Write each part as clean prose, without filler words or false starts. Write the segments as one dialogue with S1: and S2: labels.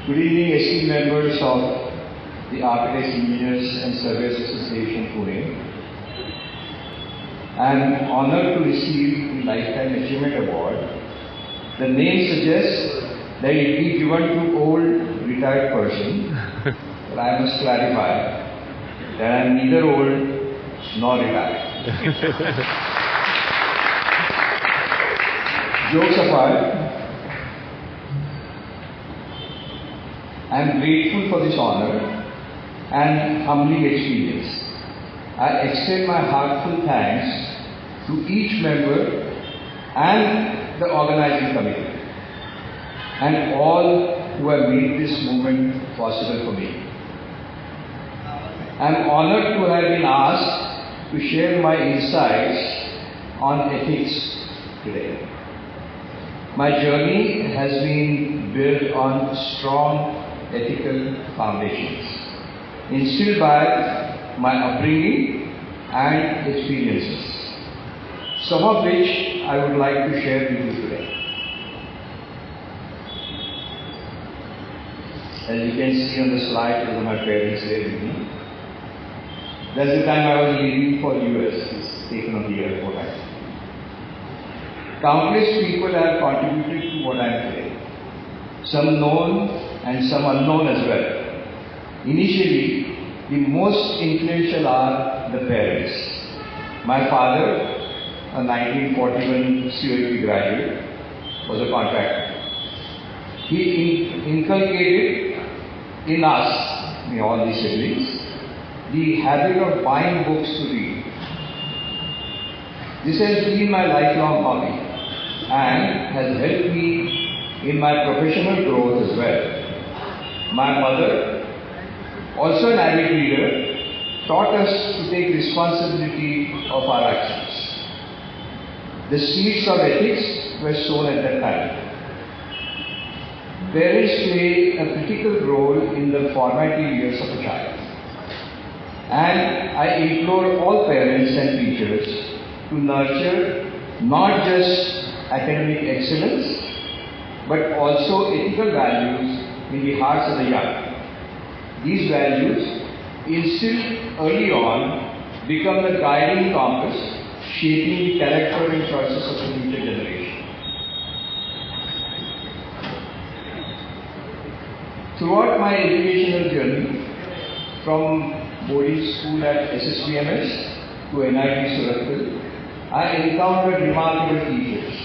S1: Good evening, esteemed members of the Architects, Engineers and Surveyors Association, Pune. I am honored to receive the Lifetime Achievement Award. The name suggests that it be given to old retired person, but I must clarify that I am neither old nor retired. Jokes apart, I am grateful for this honor and humbling experience. I extend my heartfelt thanks to each member and the organizing committee and all who have made this moment possible for me. I am honored to have been asked to share my insights on ethics today. My journey has been built on strong ethical foundations, instilled by my upbringing and experiences, some of which I would like to share with you today. As you can see on the slide, those are my parents there with me. That's the time I was leaving for US, it's taken on the airport actually. Countless people have contributed to what I am today, some known and some unknown as well. Initially, the most influential are the parents. My father, a 1941 COEP graduate, was a contractor. He inculcated in us, in all the siblings, the habit of buying books to read. This has been my lifelong hobby and has helped me in my professional growth as well. My mother, also an avid reader, taught us to take responsibility of our actions. The seeds of ethics were sown at that time. Parents play a critical role in the formative years of a child. And I implore all parents and teachers to nurture not just academic excellence, but also ethical values in the hearts of the young. These values, instilled early on, become the guiding compass, shaping the character and choices of the future generation. Throughout my educational journey, from boarding school at SSBMS to NIT Suratpur, I encountered remarkable teachers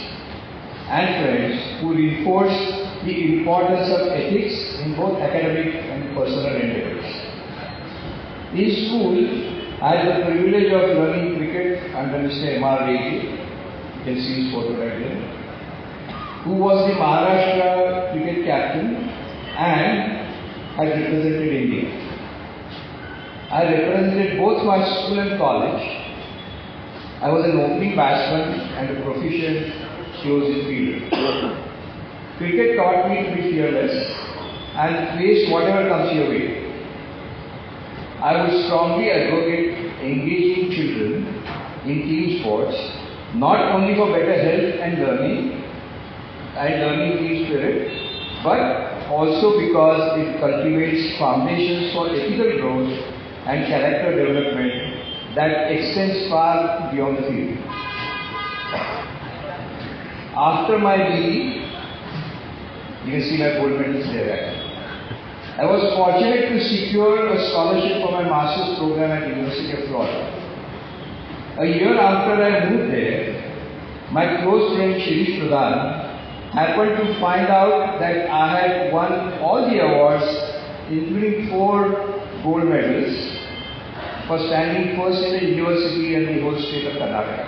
S1: and friends who reinforced the importance of ethics in both academic and personal endeavors. In school, I had the privilege of learning cricket under Mr. M.R. Rathi, you can see his photo right there, who was the Maharashtra cricket captain and had represented India. I represented both my school and college. I was an opening batsman and a proficient close-in fielder. Cricket taught me to be fearless and face whatever comes your way. I would strongly advocate engaging children in team sports, not only for better health and learning team spirit, but also because it cultivates foundations for ethical growth and character development that extends far beyond the field. After my BE, you can see my gold medals there. I was fortunate to secure a scholarship for my master's program at University of Florida. A year after I moved there, my close friend Satish Marathe happened to find out that I had won all the awards, including 4 gold medals, for standing first in the university and the whole state of Karnataka.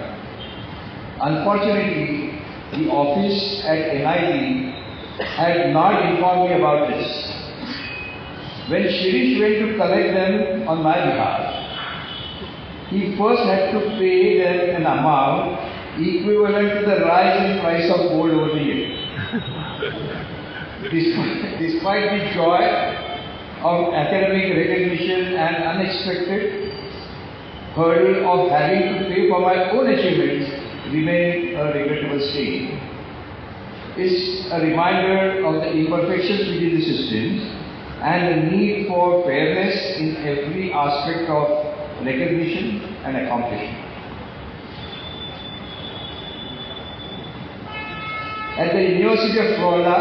S1: Unfortunately, the office at NIT had not informed me about this. When Shirish went to collect them on my behalf, he first had to pay them an amount equivalent to the rise in price of gold over the year. Despite the joy of academic recognition and unexpected hurdle of having to pay for my own achievements remained a regrettable stain. Is a reminder of the imperfections within the systems and the need for fairness in every aspect of recognition and accomplishment. At the University of Florida,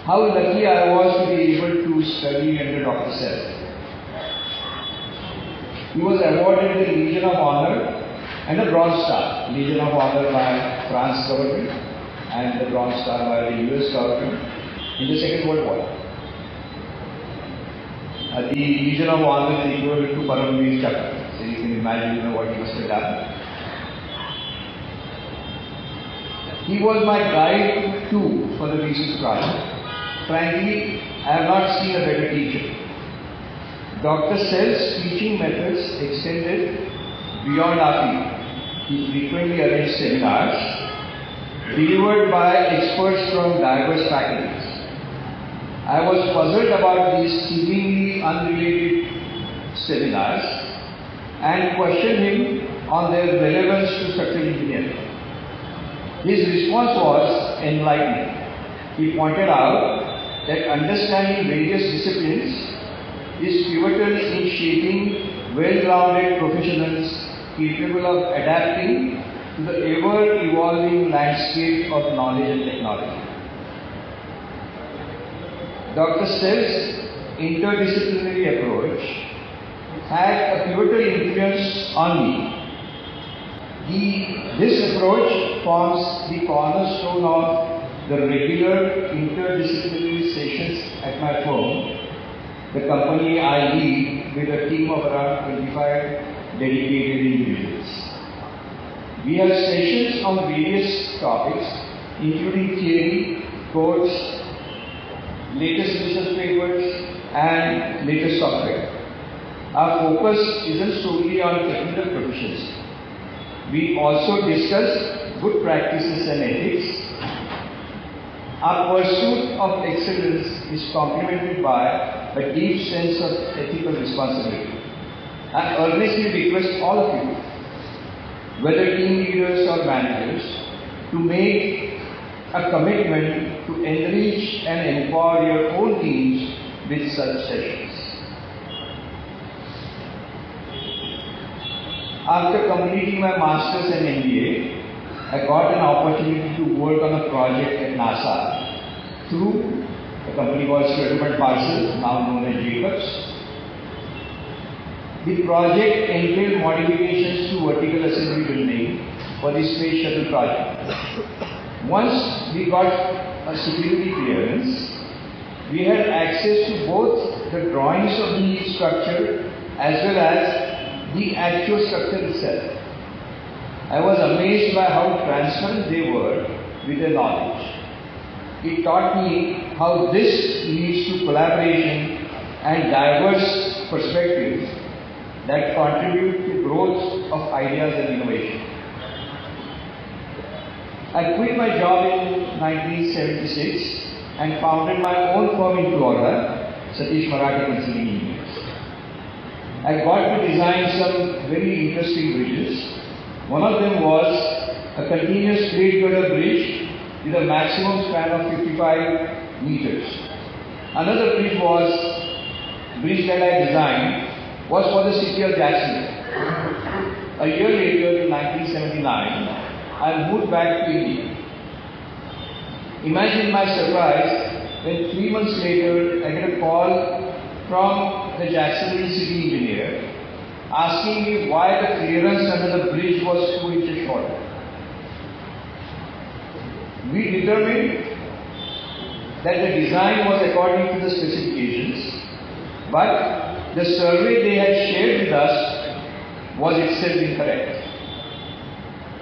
S1: how lucky I was to be able to study under Dr. Sel. He was awarded the Legion of Honor and the Bronze Star. Legion of Honor by France government and the Bronze Star by the US government in the Second World War. The Legion of Honor is equivalent to Paramveer Chakra, so you can imagine what he must have done. He was my guide too for the research project. Frankly, I have not seen a better teacher. Dr. Sel's teaching methods extended beyond our field. He frequently arranged seminars delivered by experts from diverse faculties. I was puzzled about these seemingly unrelated seminars and questioned him on their relevance to structural engineering. His response was enlightening. He pointed out that understanding various disciplines is pivotal in shaping well-rounded professionals capable of adapting to the ever-evolving landscape of knowledge and technology. Dr. Sel's interdisciplinary approach had a pivotal influence on me. This approach forms the cornerstone of the regular interdisciplinary sessions at my firm, the company I lead with a team of around 25 dedicated individuals. We have sessions on various topics, including theory, codes, latest research papers, and latest software. Our focus isn't solely on technical proficiency. We also discuss good practices and ethics. Our pursuit of excellence is complemented by a deep sense of ethical responsibility. I earnestly request all of you, whether team leaders or managers, to make a commitment to enrich and empower your own teams with such sessions. After completing my master's and MBA, I got an opportunity to work on a project at NASA through a company called Square Parcel, now known as Jacobs. The project entailed modifications to vertical assembly building for the space shuttle project. Once we got a security clearance, we had access to both the drawings of the structure as well as the actual structure itself. I was amazed by how transparent they were with their knowledge. It taught me how this leads to collaboration and diverse perspectives that contribute to growth of ideas and innovation. I quit my job in 1976 and founded my own firm in Florida, Satish Marathe Consulting Engineers. I got to design some very interesting bridges. One of them was a continuous plate girder bridge with a maximum span of 55 meters. Another bridge that I designed was for the city of Jacksonville. A year later, in 1979, I moved back to India. Imagine my surprise when 3 months later I get a call from the Jacksonville city engineer asking me why the clearance under the bridge was 2 inches shorter. We determined that the design was according to the specifications, but the survey they had shared with us was itself incorrect.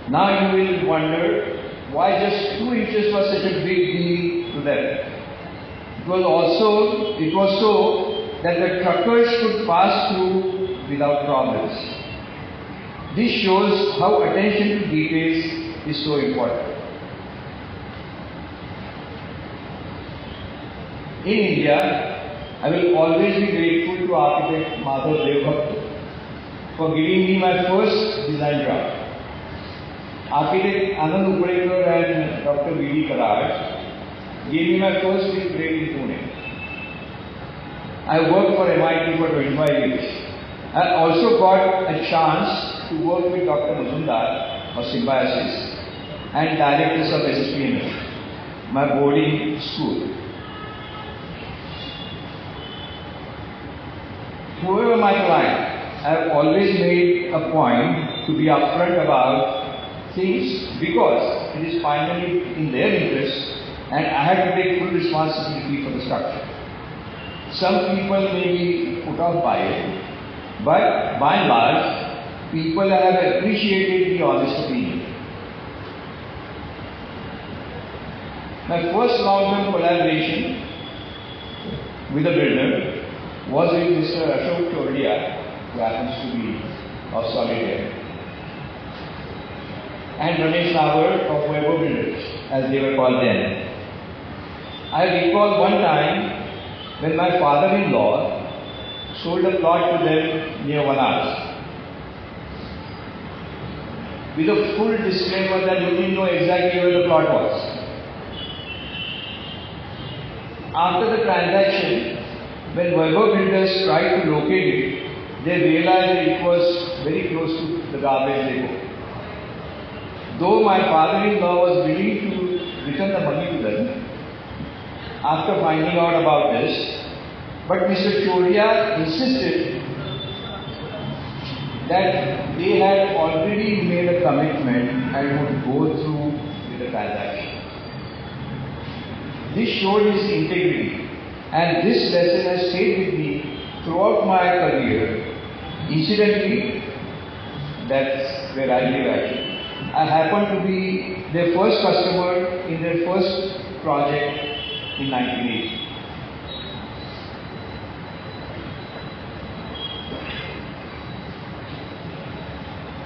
S1: Now you will wonder why just 2 inches was such a big deal to them. It was so that the truckers could pass through without problems. This shows how attention to details is so important. In India, I will always be grateful to architect Madhav Devbhakt for giving me my first design job. Architect Anand Uprekar and Dr. V.D. Karaj gave me my first big break in Pune. I worked for MIT for 25 years. I also got a chance to work with Dr. Mazumdar of Symbiosis and directors of SSPMS, my boarding school. Whoever my client, I have always made a point to be upfront about things because it is finally in their interest and I have to take full responsibility for the structure. Some people may be put off by it, but by and large, people have appreciated the honest opinion. My first long-term collaboration with a builder was with Mr. Ashok Chordia, who happens to be of Solitaire, and Ramesh Nawar of Weber Builders, as they were called then. I recall one time when my father-in-law sold a plot to them near Vanas, with a full disclaimer that you didn't know exactly where the plot was. After the transaction, when Weber Builders tried to locate it, they realized that it was very close to the garbage depot. Though my father-in-law was willing to return the money to them after finding out about this, but Mr. Choria insisted that they had already made a commitment and would go through with the transaction. This showed his integrity, and this lesson has stayed with me throughout my career. Incidentally, that's where I live actually. I happened to be their first customer in their first project in 1980.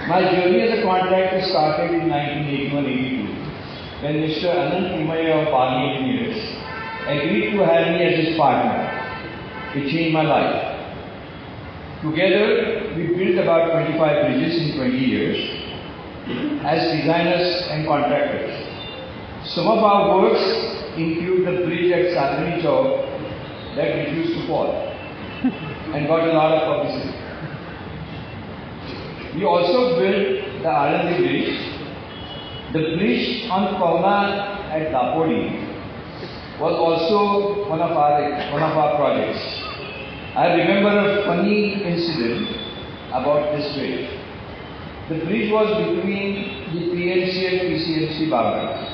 S1: My journey as a contractor started in 1981-82 when Mr. Anand Kumaya of Bali Engineers agreed to have me as his partner. It changed my life. Together, we built about 25 bridges in 20 years as designers and contractors. Some of our works include the bridge at Sadhani Chowk that refused to fall and got a lot of publicity. We also built the Arandi Bridge. The bridge on Pauna at Dapodi was also one of our projects. I remember a funny incident about this bridge. The bridge was between the PNC and PCMC boundaries.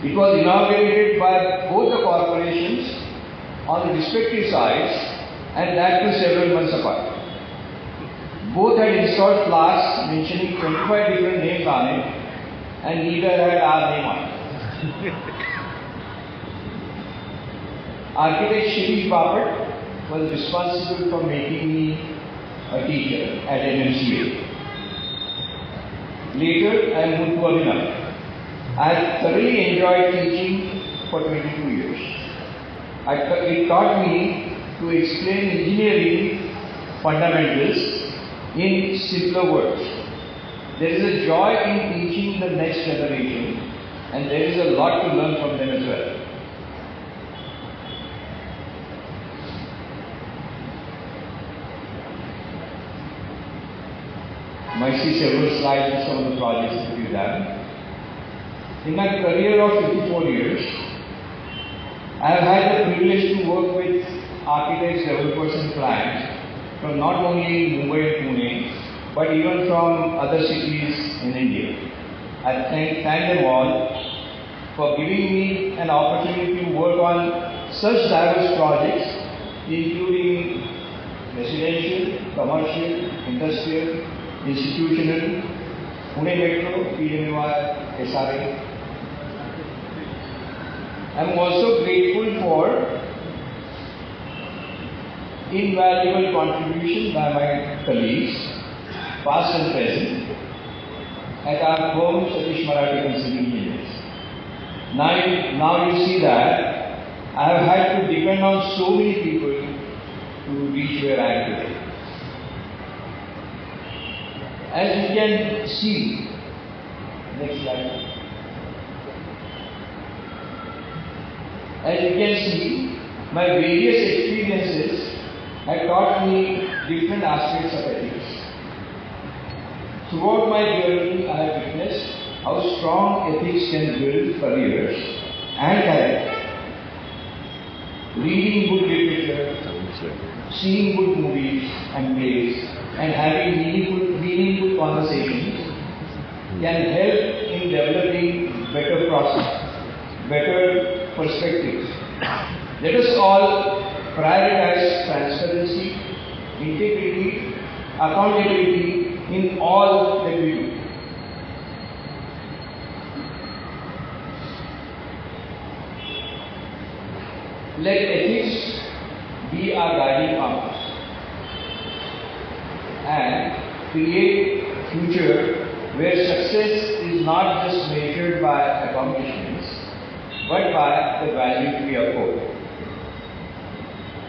S1: It was inaugurated by both the corporations on the respective sides, and that too several months apart. Both had installed plaques mentioning 25 different names on it, and neither had our name on it. Architect Shirish Bapat was responsible for making me a teacher at NMCA. Later, I moved to Abhinav. I thoroughly enjoyed teaching for 22 years. It taught me to explain engineering fundamentals in simpler words. There is a joy in teaching the next generation, and there is a lot to learn from them as well. You might see several slides of some of the projects that we've done. In my career of 54 years, I have had the privilege to work with architects, developers and clients from not only Mumbai and Pune, but even from other cities in India. I thank them all for giving me an opportunity to work on such diverse projects, including residential, commercial, industrial, institutional, Pune Metro, PMUR, SRA. I am also grateful for invaluable contribution by my colleagues, past and present, at our firm Satish Marathe Consulting Engineers. Now you see that I have had to depend on so many people to reach where I am today. As you can see, next slide. As you can see, My various experiences have taught me different aspects of ethics. Throughout my journey, I have witnessed how strong ethics can build careers and character. Reading good literature, seeing good movies and plays, and having meaningful conversations can help in developing better process, better perspectives. Let us all prioritize transparency, integrity, accountability in all that we do. Let ethics be our guiding compass and create a future where success is not just measured by accomplishments but by the values we uphold.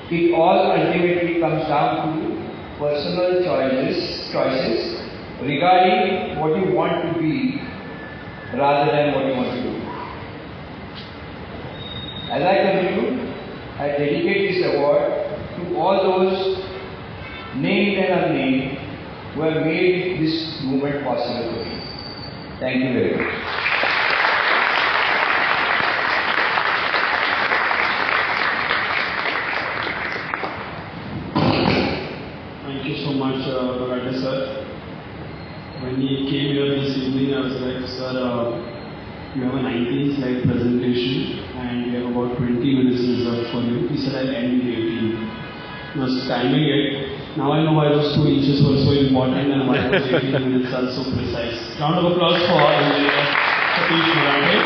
S1: It all ultimately comes down to personal choices regarding what you want to be rather than what you want to do. As I conclude, I dedicate this award to all those named and unnamed who have made this movement possible for me. Thank you very much.
S2: Thank you so much, Marathe sir. When he came here this evening, I was like, sir, you have a 19-slide presentation and we have about 20 minutes reserved for you. He said, I'll end in 18. I was timing it. Now I know why those 2 inches were so important and why those 18 minutes are so precise. Round of applause for engineer Satish Marathe.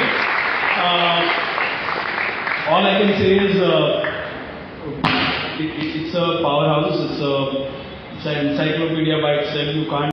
S2: All I can say is it's a powerhouse. It's an encyclopedia by itself. You can't